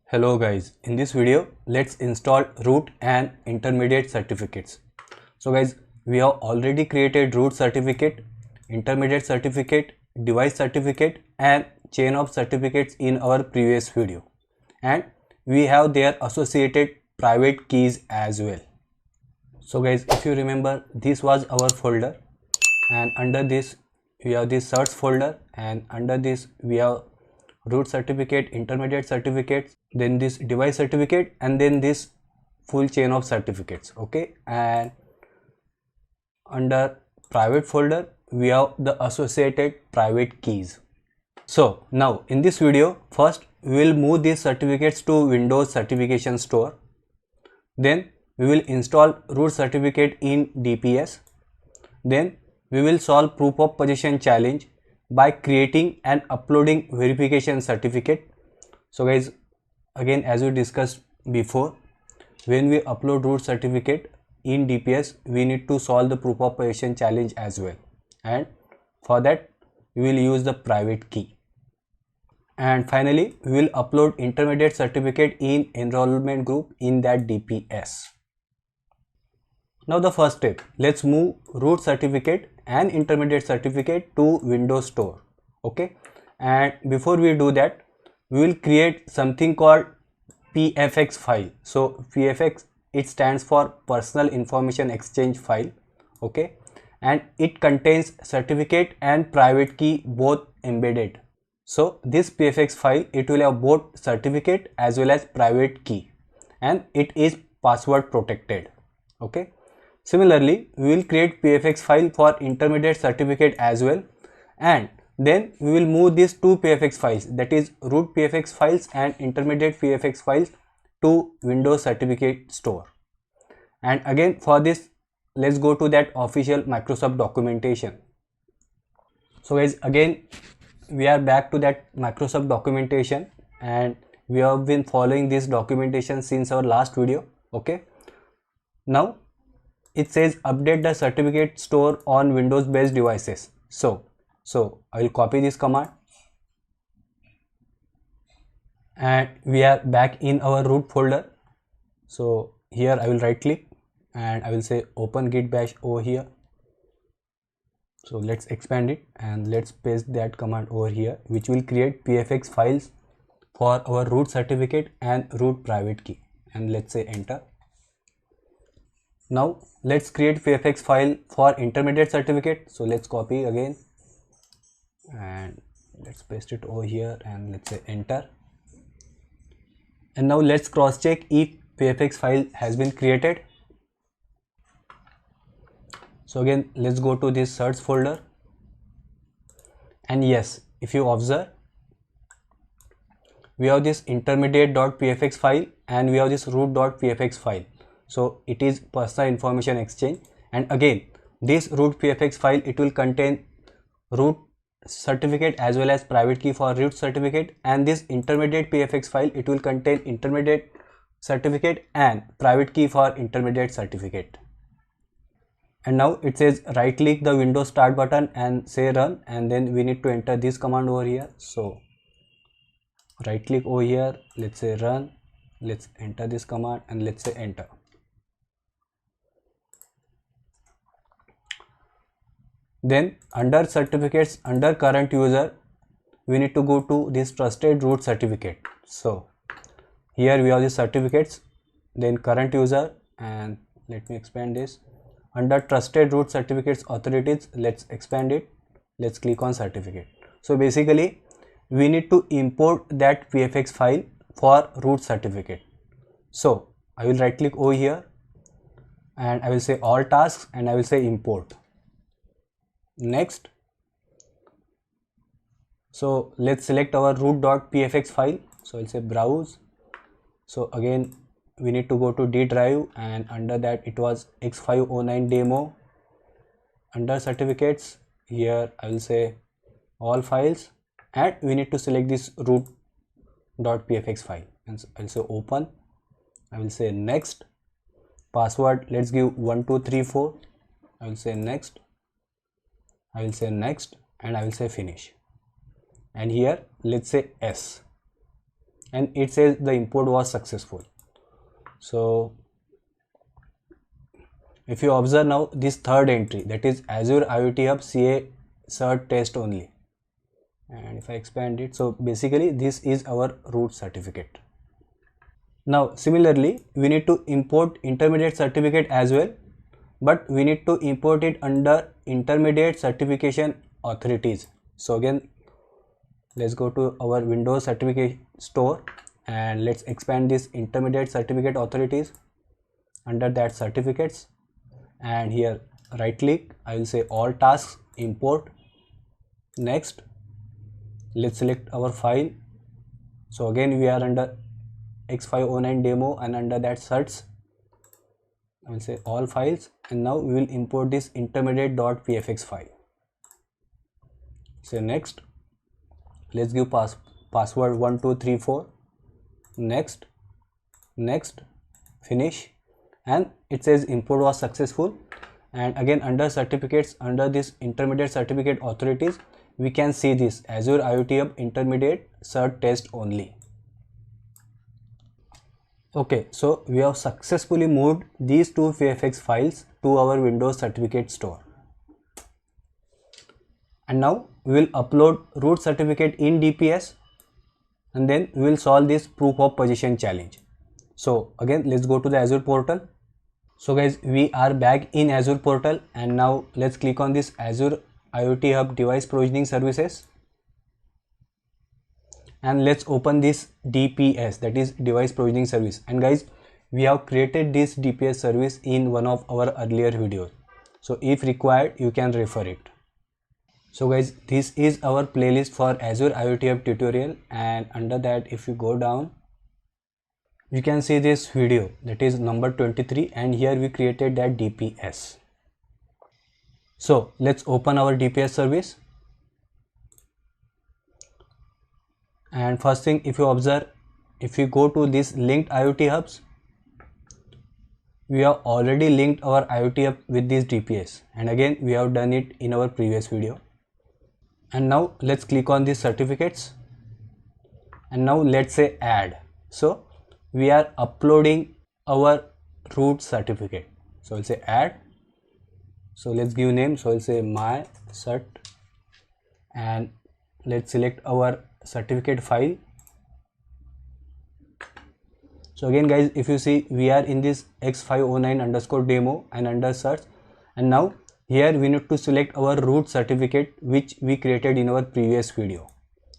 Hello guys, in this video let's install root and intermediate certificates. So guys, we have already created root certificate, intermediate certificate, device certificate and chain of certificates in our previous video, and we have their associated private keys as well. So guys, if you remember, this was our folder, and under this we have this certs folder, and under this we have root certificate, intermediate certificates, then this device certificate, and then this full chain of certificates. Okay, and under private folder we have the associated private keys. So now in this video, first we will move these certificates to Windows Certification Store. Then we will install root certificate in DPS. Then we will solve proof of possession challenge by creating and uploading verification certificate. So guys, again as we discussed before, when we upload root certificate in DPS, we need to solve the proof of possession challenge as well, and for that we will use the private key. And finally we will upload intermediate certificate in enrollment group in that DPS. Now the first step, let's move root certificate and intermediate certificate to Windows Store. Okay, and before we do that, we will create something called PFX file. So PFX, it stands for Personal Information Exchange file. Okay, and it contains certificate and private key both embedded. So this PFX file, it will have both certificate as well as private key, and it is password protected. Okay, similarly we will create PFX file for intermediate certificate as well, and then we will move these two PFX files, that is root PFX files and intermediate PFX files, to Windows Certificate Store. And again for this, let's go to that official Microsoft documentation. So guys, again we are back to that Microsoft documentation, and we have been following this documentation since our last video. Okay, now it says update the certificate store on Windows based devices. So I will copy this command, and we are back in our root folder. So here I will right click and I will say open git bash over here. So let's expand it and let's paste that command over here, which will create PFX files for our root certificate and root private key, and let's say enter. Now let's create PFX file for intermediate certificate. So let's copy again and let's paste it over here and let's say enter. And now let's cross check if PFX file has been created. So again let's go to this search folder, and yes, if you observe, we have this intermediate.pfx file and we have this root.pfx file. So it is personal information exchange, and again this root PFX file, it will contain root certificate as well as private key for root certificate, and this intermediate PFX file, it will contain intermediate certificate and private key for intermediate certificate. And now it says right click the Windows start button and say run, and then we need to enter this command over here. So right click over here, let's say run, let's enter this command and let's say enter. Then under certificates, under current user, we need to go to this trusted root certificate. So here we have the certificates, then current user, and let me expand this. Under trusted root certificates authorities, let's expand it, let's click on certificate. So basically we need to import that PFX file for root certificate. So I will right click over here and I will say all tasks and I will say import. Next, so let's select our root.pfx file. So I'll say browse. So again we need to go to D drive, and under that it was X509 demo. Under certificates, here I will say all files, and we need to select this root.pfx file, and so I'll say open. I will say next. Password, let's give 1234. I will say next. I will say next, and I will say finish. And here let's say S. and it says the import was successful. So if you observe now this third entry, that is Azure IoT Hub CA cert test only, and if I expand it, so basically this is our root certificate. Now similarly we need to import intermediate certificate as well, but we need to import it under intermediate certification authorities. So again, let's go to our Windows certificate store and let's expand this intermediate certificate authorities. Under that, certificates, and here right click, I will say all tasks, import. Next, let's select our file. So again we are under X509 demo, and under that certs I will say all files, and now we will import this intermediate.pfx file. So next, let's give password 1234. Next, finish, and it says import was successful. And again under certificates, under this intermediate certificate authorities, we can see this Azure IoT Hub intermediate cert test only. Okay, so we have successfully moved these two PFX files to our Windows certificate store. And now we will upload root certificate in DPS, and then we will solve this proof of position challenge. So again, let's go to the Azure portal. So guys, we are back in Azure portal, and now let's click on this Azure IoT Hub device provisioning services. And let's open this DPS, that is device provisioning service. And guys, we have created this DPS service in one of our earlier videos, so if required you can refer it. So guys, this is our playlist for Azure IoT Hub tutorial, and under that if you go down, you can see this video, that is number 23, and here we created that DPS. So let's open our DPS service. And first thing, if you observe, if you go to this linked IoT hubs, we have already linked our IoT hub with this DPS, and again we have done it in our previous video. And now let's click on these certificates, and now let's say add. So we are uploading our root certificate, so I'll say add. So let's give name, so I'll say my cert, and let's select our certificate file. So again guys, if you see, we are in this X509 underscore demo and under search, and now here we need to select our root certificate which we created in our previous video.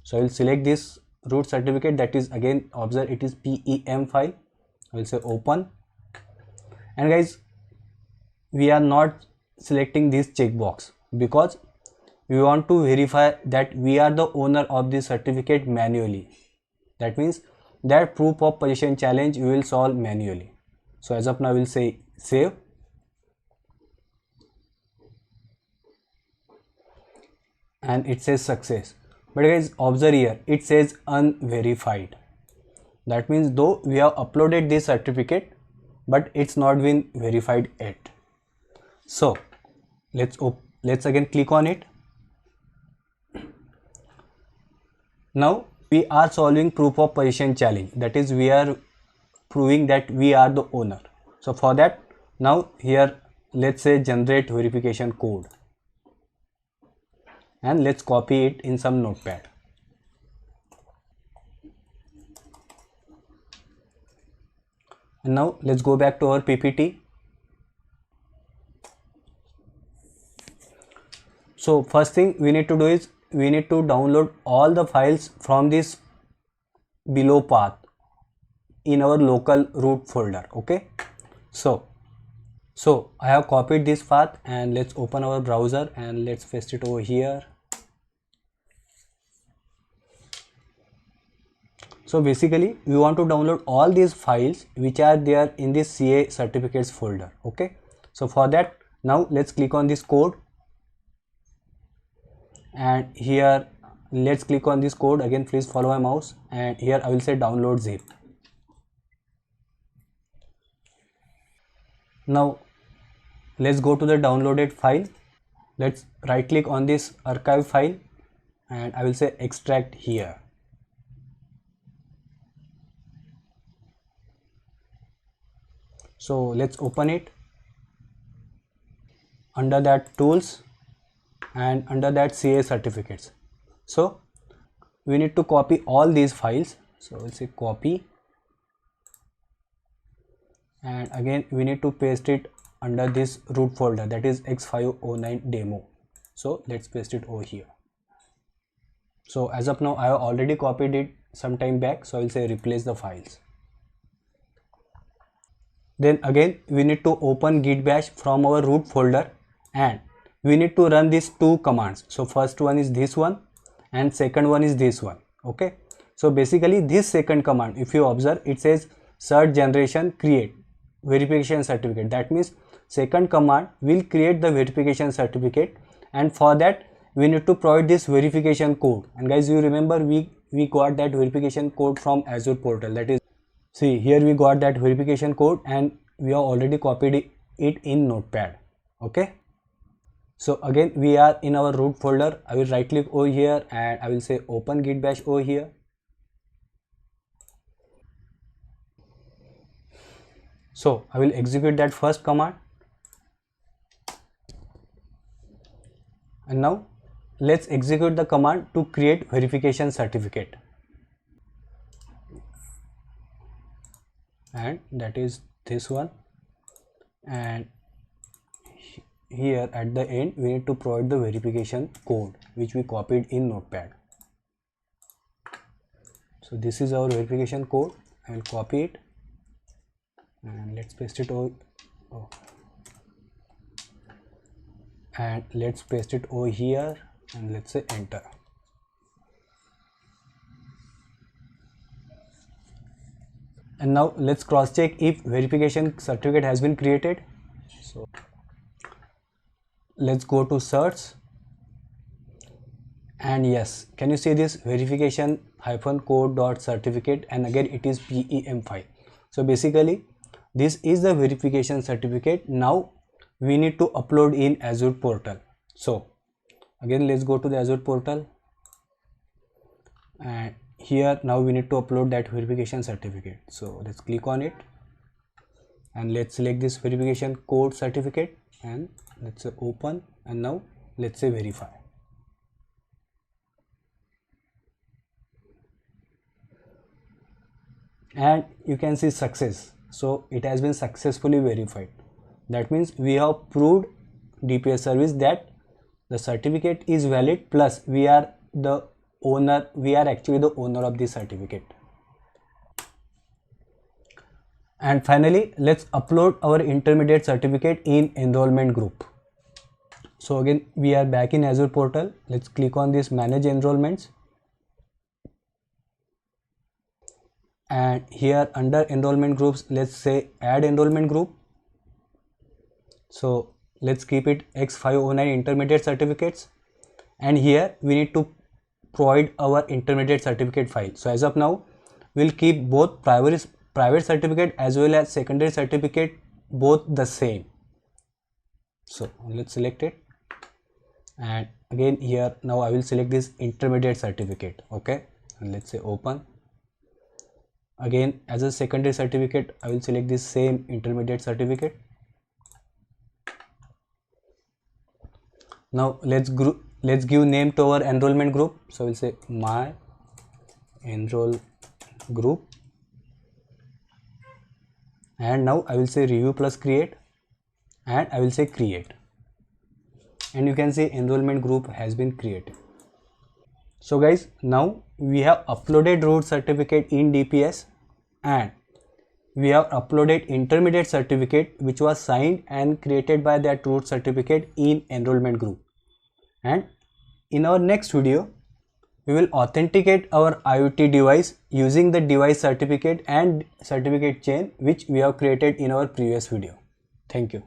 So I will select this root certificate, that is again observe it is PEM file. I will say open, and guys, we are not selecting this checkbox because we want to verify that we are the owner of this certificate manually. That means that proof of position challenge we will solve manually. So as of now we will say save, and it says success. But guys, observe here it says unverified. That means though we have uploaded this certificate, but it's not been verified yet. So let's again click on it. Now we are solving proof of position challenge, that is we are proving that we are the owner. So for that, now here let's say generate verification code, and let's copy it in some notepad. And now let's go back to our PPT. So first thing we need to do is we need to download all the files from this below path in our local root folder. Okay, so I have copied this path, and let's open our browser and let's paste it over here. So basically we want to download all these files which are there in this CA certificates folder. Okay, so for that, now let's click on this code, and here let's click on this code. Again please follow my mouse, and here I will say download zip. Now let's go to the downloaded file. Let's right click on this archive file, and I will say extract here. So let's open it. Under that tools and under that CA certificates. So we need to copy all these files. So we'll say copy, and again we need to paste it under this root folder, that is X509 demo. So let's paste it over here. So as of now I have already copied it some time back, so I will say replace the files. Then again we need to open git bash from our root folder, and we need to run these two commands. So first one is this one and second one is this one. Okay, so basically this second command, if you observe, it says cert generation create verification certificate. That means second command will create the verification certificate, and for that we need to provide this verification code. And guys, you remember we got that verification code from Azure portal. That is, see here we got that verification code and we have already copied it in Notepad. Okay, so again we are in our root folder. I will right click over here and I will say open git bash over here. So I will execute that first command, and now let's execute the command to create verification certificate, and that is this one. And here at the end we need to provide the verification code which we copied in Notepad. So this is our verification code. I will copy it and let's paste it over. And let's paste it over here and let's say enter. And now let's cross check if verification certificate has been created. So let's go to search, and yes, can you see this verification -code.certificate, and again it is PEM file. So basically this is the verification certificate. Now we need to upload in Azure portal. So again let's go to the Azure portal, and here now we need to upload that verification certificate. So let's click on it and let's select this verification code certificate and let's say open, and now let's say verify. And you can see success. So it has been successfully verified. That means we have proved DPS service that the certificate is valid, plus we are the owner, we are actually the owner of the certificate. And finally let's upload our intermediate certificate in enrollment group. So again we are back in Azure portal. Let's click on this manage enrollments, and here under enrollment groups let's say add enrollment group. So let's keep it X509 intermediate certificates, and here we need to provide our intermediate certificate file. So as of now we'll keep both private certificate as well as secondary certificate both the same. So let's select it, and again here now I will select this intermediate certificate. Okay, and let's say open. Again as a secondary certificate I will select this same intermediate certificate. Now let's give name to our enrollment group. So we'll say my enroll group, and now I will say review plus create, and I will say create, and you can see enrollment group has been created. So guys, now we have uploaded root certificate in DPS, and we have uploaded intermediate certificate which was signed and created by that root certificate in enrollment group. And in our next video we will authenticate our IoT device using the device certificate and certificate chain which we have created in our previous video. Thank you.